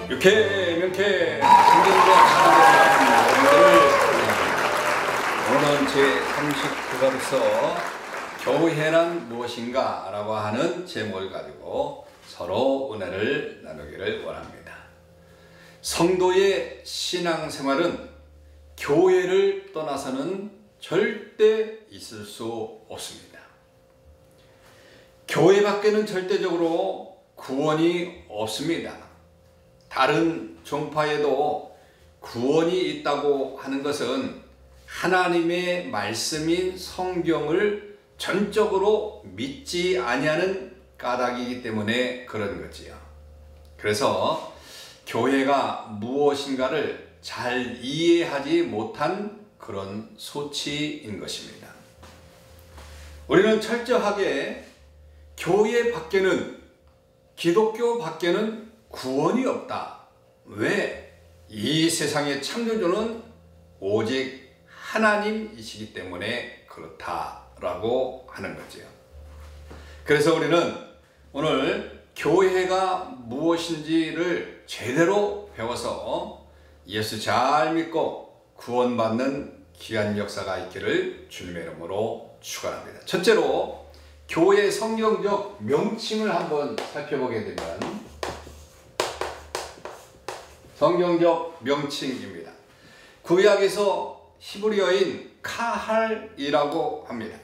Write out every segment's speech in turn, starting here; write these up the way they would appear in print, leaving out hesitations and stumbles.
육회, 명쾌, 오늘은 제39강서 교회란 무엇인가 라고 하는 제목을 가지고 서로 은혜를 나누기를 원합니다. 성도의 신앙생활은 교회를 떠나서는 절대 있을 수 없습니다. 교회 밖에는 절대적으로 구원이 없습니다. 다른 종파에도 구원이 있다고 하는 것은 하나님의 말씀인 성경을 전적으로 믿지 아니하는 까닭이기 때문에 그런 거지요. 그래서 교회가 무엇인가를 잘 이해하지 못한 그런 소치인 것입니다. 우리는 철저하게 교회 밖에는, 기독교 밖에는 구원이 없다. 왜? 이 세상의 창조주는 오직 하나님이시기 때문에 그렇다라고 하는 거죠. 그래서 우리는 오늘 교회가 무엇인지를 제대로 배워서 예수 잘 믿고 구원받는 귀한 역사가 있기를 주님의 이름으로 축원합니다. 첫째로 교회 성경적 명칭을 한번 살펴보게 되면 성경적 명칭입니다. 구약에서 히브리어인 카할이라고 합니다.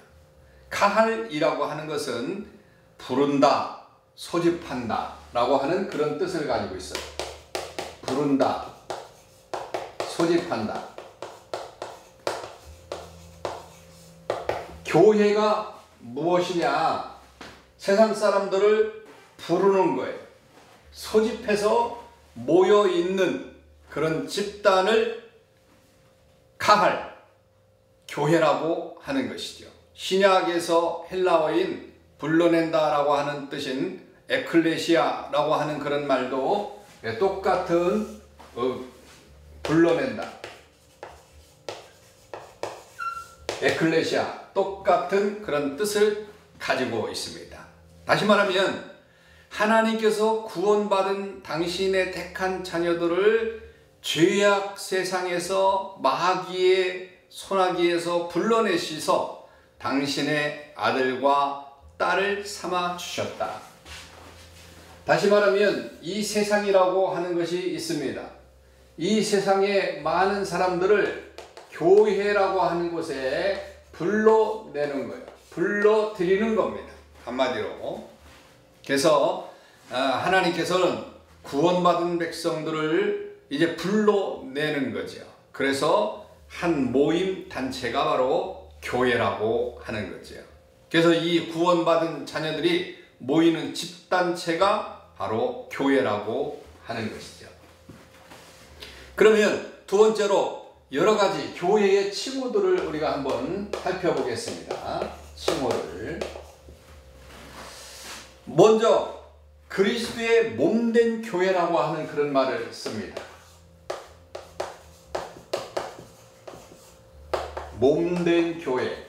카할이라고 하는 것은 부른다, 소집한다 라고 하는 그런 뜻을 가지고 있어요. 부른다, 소집한다. 교회가 무엇이냐? 세상 사람들을 부르는 거예요. 소집해서 모여있는 그런 집단을 카할, 교회라고 하는 것이죠. 신약에서 헬라어인 불러낸다라고 하는 뜻인 에클레시아라고 하는 그런 말도 똑같은 불러낸다, 에클레시아, 똑같은 그런 뜻을 가지고 있습니다. 다시 말하면 하나님께서 구원받은 당신의 택한 자녀들을 죄악 세상에서 마귀의 손아귀에서 불러내시서 당신의 아들과 딸을 삼아 주셨다. 다시 말하면 이 세상이라고 하는 것이 있습니다. 이 세상의 많은 사람들을 교회라고 하는 곳에 불러내는 거예요. 불러들이는 겁니다. 한마디로. 그래서 하나님께서는 구원받은 백성들을 이제 불러내는 거죠. 그래서 한 모임 단체가 바로 교회라고 하는 거죠. 그래서 이 구원받은 자녀들이 모이는 집단체가 바로 교회라고 하는 것이죠. 그러면 두 번째로 여러 가지 교회의 칭호들을 우리가 한번 살펴보겠습니다. 칭호를. 먼저 그리스도의 몸된 교회라고 하는 그런 말을 씁니다. 몸된 교회.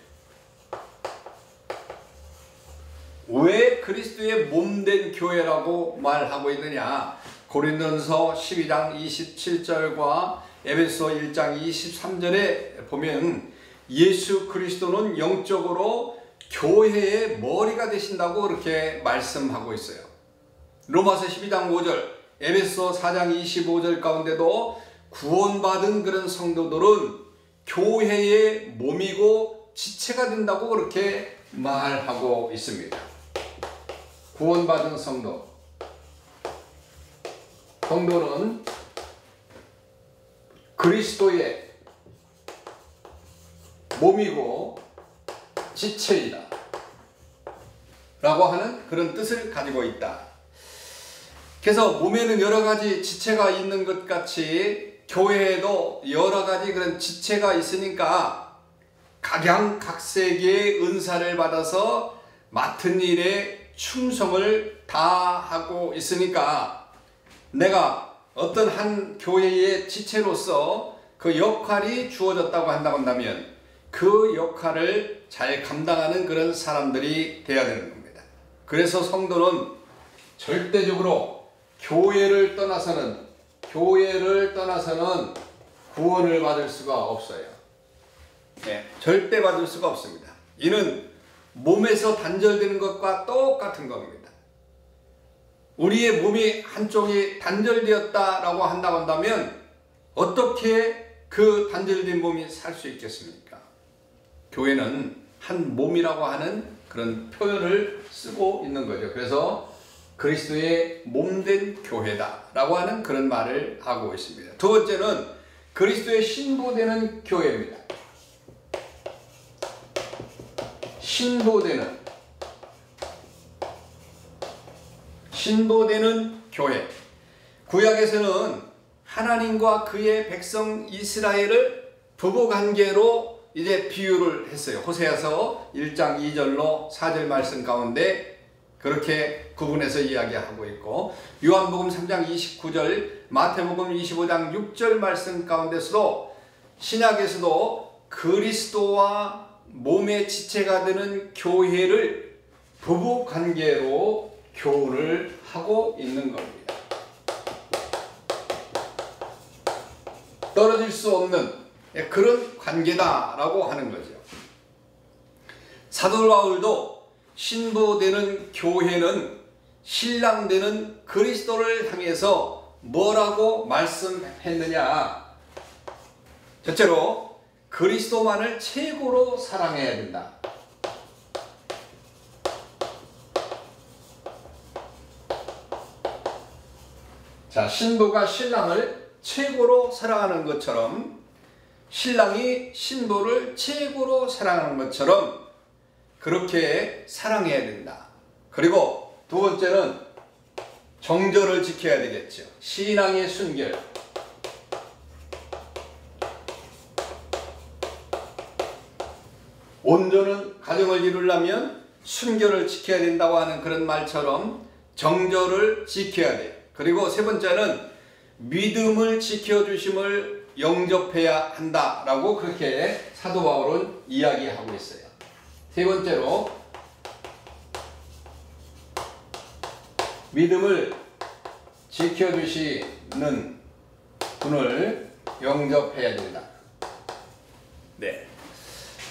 왜 그리스도의 몸된 교회라고 말하고 있느냐? 고린도전서 12장 27절과 에베소 1장 23절에 보면 예수 그리스도는 영적으로 교회의 머리가 되신다고 그렇게 말씀하고 있어요. 로마서 12장 5절, 에베소 4장 25절 가운데도 구원받은 그런 성도들은 교회의 몸이고 지체가 된다고 그렇게 말하고 있습니다. 구원받은 성도는 그리스도의 몸이고 지체이다 라고 하는 그런 뜻을 가지고 있다. 그래서 몸에는 여러 가지 지체가 있는 것 같이 교회에도 여러 가지 그런 지체가 있으니까 각양각색의 은사를 받아서 맡은 일에 충성을 다하고 있으니까 내가 어떤 한 교회의 지체로서 그 역할이 주어졌다고 한다면 그 역할을 잘 감당하는 그런 사람들이 되어야 되는 겁니다. 그래서 성도는 절대적으로 교회를 떠나서는 교회를 떠나서는 구원을 받을 수가 없어요. 네, 절대 받을 수가 없습니다. 이는 몸에서 단절되는 것과 똑같은 겁니다. 우리의 몸이 한쪽이 단절되었다라고 한다면 어떻게 그 단절된 몸이 살 수 있겠습니까? 교회는 한 몸이라고 하는 그런 표현을 쓰고 있는 거죠. 그래서 그리스도의 몸된 교회다라고 하는 그런 말을 하고 있습니다. 두 번째는 그리스도의 신부되는 교회입니다. 신부되는 교회. 구약에서는 하나님과 그의 백성 이스라엘을 부부관계로 이제 비유를 했어요. 호세아서 1장 2절로 4절 말씀 가운데 그렇게 구분해서 이야기하고 있고, 요한복음 3장 29절, 마태복음 25장 6절 말씀 가운데서도 신약에서도 그리스도와 몸의 지체가 되는 교회를 부부관계로 교훈을 하고 있는 겁니다. 떨어질 수 없는 그런 관계다라고 하는 거죠. 사도 바울도 신부되는 교회는 신랑되는 그리스도를 향해서 뭐라고 말씀했느냐? 첫째로 그리스도만을 최고로 사랑해야 된다. 자, 신부가 신랑을 최고로 사랑하는 것처럼 신랑이 신부를 최고로 사랑하는 것처럼 그렇게 사랑해야 된다. 그리고 두 번째는 정절을 지켜야 되겠죠. 신앙의 순결. 온전한 가정을 이루려면 순결을 지켜야 된다고 하는 그런 말처럼 정절을 지켜야 돼요. 그리고 세 번째는 믿음을 지켜주심을 영접해야 한다라고 그렇게 사도 바울은 이야기하고 있어요. 세 번째로 믿음을 지켜주시는 분을 영접해야 된다. 네.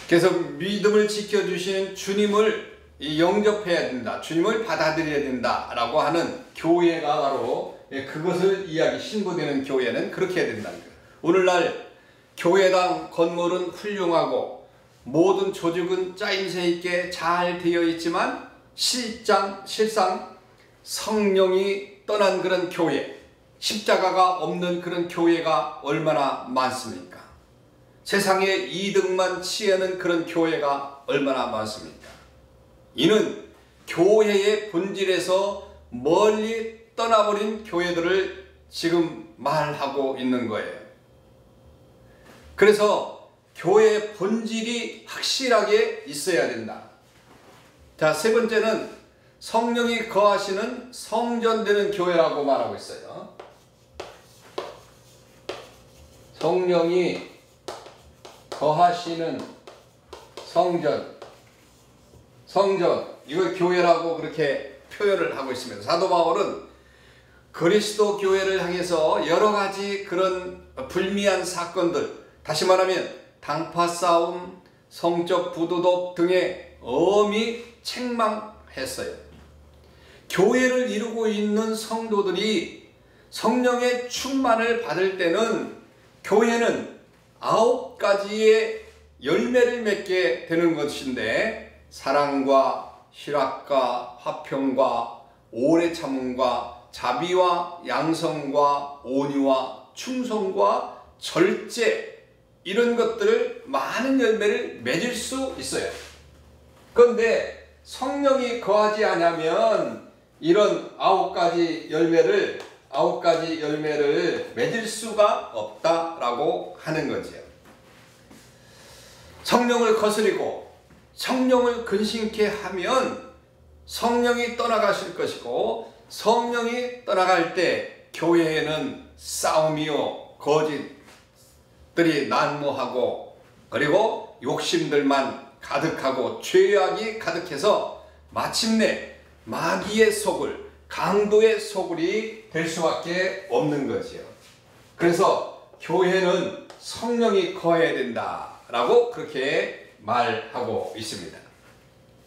그래서 믿음을 지켜주시는 주님을 영접해야 된다. 주님을 받아들여야 된다라고 하는 교회가 바로 그것을 신부되는 교회는 그렇게 해야 된다는 거예요. 오늘날 교회당 건물은 훌륭하고 모든 조직은 짜임새 있게 잘 되어 있지만 실상 성령이 떠난 그런 교회, 십자가가 없는 그런 교회가 얼마나 많습니까? 세상의 이득만 취하는 그런 교회가 얼마나 많습니까? 이는 교회의 본질에서 멀리 떠나버린 교회들을 지금 말하고 있는 거예요. 그래서 교회의 본질이 확실하게 있어야 된다. 자, 세 번째는 성령이 거하시는 성전되는 교회라고 말하고 있어요. 성령이 거하시는 성전, 이걸 교회라고 그렇게 표현을 하고 있습니다. 사도 바울은 그리스도 교회를 향해서 여러 가지 그런 불미한 사건들, 다시 말하면 당파 싸움, 성적 부도덕 등에 엄히 책망했어요. 교회를 이루고 있는 성도들이 성령의 충만을 받을 때는 교회는 9가지의 열매를 맺게 되는 것인데, 사랑과 희락과 화평과 오래 참음과 자비와 양성과 온유와 충성과 절제, 이런 것들을 많은 열매를 맺을 수 있어요. 그런데 성령이 거하지 않으면 이런 9가지 열매를 맺을 수가 없다라고 하는 거죠. 성령을 거스리고 성령을 근심케 하면 성령이 떠나가실 것이고, 성령이 떠나갈 때 교회에는 싸움이요 거짓들이 난무하고, 그리고 욕심들만 가득하고 죄악이 가득해서 마침내 마귀의 소굴, 강도의 소굴이 될 수밖에 없는 거지요. 그래서 교회는 성령이 거해야 된다라고 그렇게 말하고 있습니다.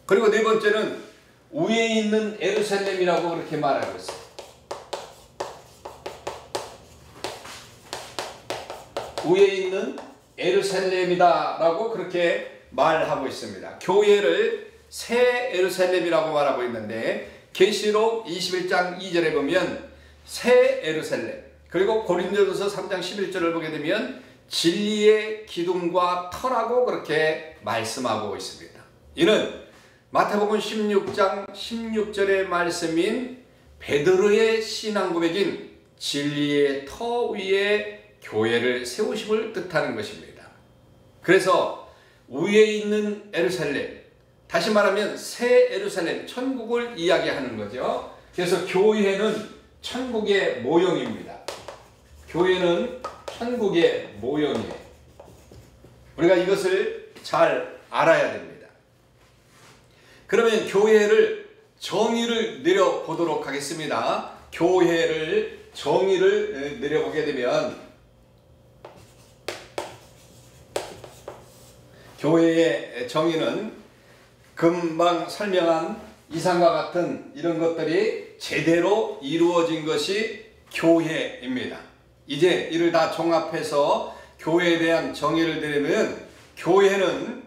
그리고 네 번째는 위에 있는 예루살렘이라고 그렇게 말하고 있어요. 위에 있는 예루살렘이다라고 그렇게 말하고 있습니다. 교회를 새 예루살렘이라고 말하고 있는데 계시록 21장 2절에 보면 새 예루살렘, 그리고 고린도전서 3장 11절을 보게 되면 진리의 기둥과 터라고 그렇게 말씀하고 있습니다. 이는 마태복음 16장 16절의 말씀인 베드로의 신앙 고백인 진리의 터 위에 교회를 세우심을 뜻하는 것입니다. 그래서 위에 있는 예루살렘, 다시 말하면 새 예루살렘, 천국을 이야기하는 거죠. 그래서 교회는 천국의 모형입니다. 교회는 천국의 모형이에요. 우리가 이것을 잘 알아야 됩니다. 그러면 교회를 정의를 내려보도록 하겠습니다. 교회를 정의를 내려보게 되면 교회의 정의는 금방 설명한 이상과 같은 이런 것들이 제대로 이루어진 것이 교회입니다. 이제 이를 다 종합해서 교회에 대한 정의를 드리면 교회는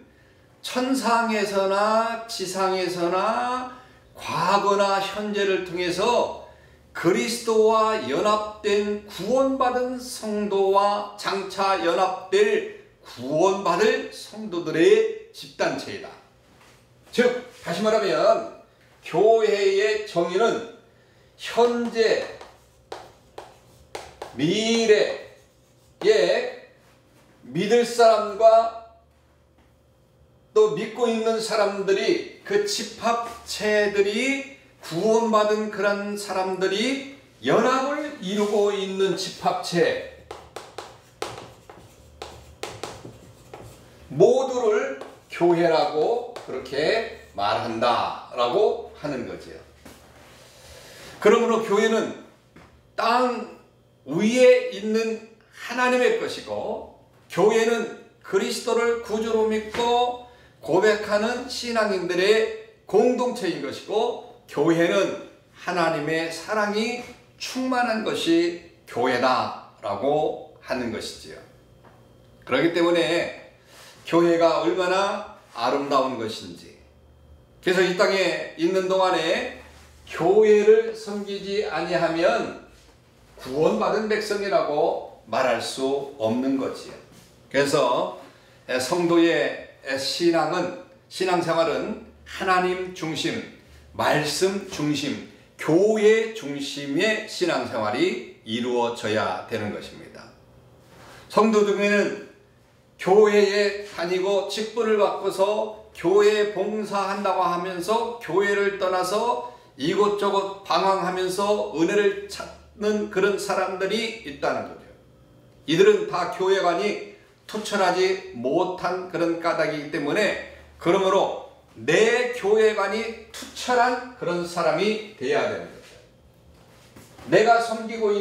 천상에서나 지상에서나 과거나 현재를 통해서 그리스도와 연합된 구원받은 성도와 장차 연합될 구원받을 성도들의 집단체이다. 즉 다시 말하면 교회의 정의는 현재 미래에 믿을 사람과 또 믿고 있는 사람들이, 그 집합체들이, 구원받은 그런 사람들이 연합을 이루고 있는 집합체 모두를 교회라고 그렇게 말한다라고 하는 거지요. 그러므로 교회는 땅 위에 있는 하나님의 것이고, 교회는 그리스도를 구주로 믿고 고백하는 신앙인들의 공동체인 것이고, 교회는 하나님의 사랑이 충만한 것이 교회다라고 하는 것이지요. 그렇기 때문에 교회가 얼마나 아름다운 것인지, 그래서 이 땅에 있는 동안에 교회를 섬기지 아니하면 구원받은 백성이라고 말할 수 없는 거지요. 그래서 성도의 신앙생활은 하나님 중심, 말씀 중심, 교회 중심의 신앙생활이 이루어져야 되는 것입니다. 성도 중에는 교회에 다니고 직분을 받고서 교회에 봉사한다고 하면서 교회를 떠나서 이곳저곳 방황하면서 은혜를 찾는 그런 사람들이 있다는 거죠. 이들은 다 교회관이 투철하지 못한 그런 까닭이기 때문에, 그러므로 내 교회관이 투철한 그런 사람이 되어야 되는 거죠. 내가 섬기고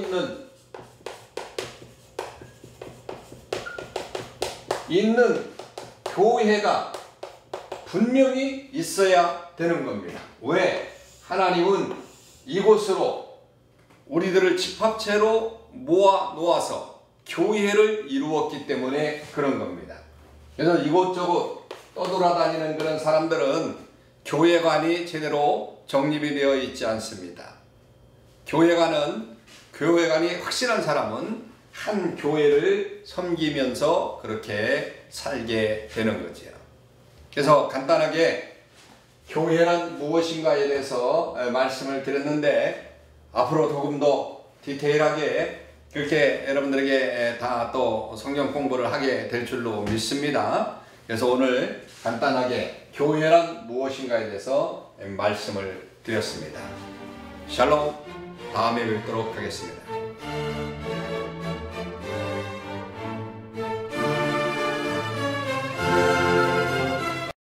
있는 교회가 분명히 있어야 되는 겁니다. 왜? 하나님은 이곳으로 우리들을 집합체로 모아 놓아서 교회를 이루었기 때문에 그런 겁니다. 그래서 이곳저곳 떠돌아다니는 그런 사람들은 교회관이 제대로 정립이 되어 있지 않습니다. 교회관이 확실한 사람은 한 교회를 섬기면서 그렇게 살게 되는 거지요. 그래서 간단하게 교회란 무엇인가에 대해서 말씀을 드렸는데, 앞으로 조금 더 디테일하게 그렇게 여러분들에게 다 또 성경 공부를 하게 될 줄로 믿습니다. 그래서 오늘 간단하게 교회란 무엇인가에 대해서 말씀을 드렸습니다. 샬롬, 다음에 뵙도록 하겠습니다.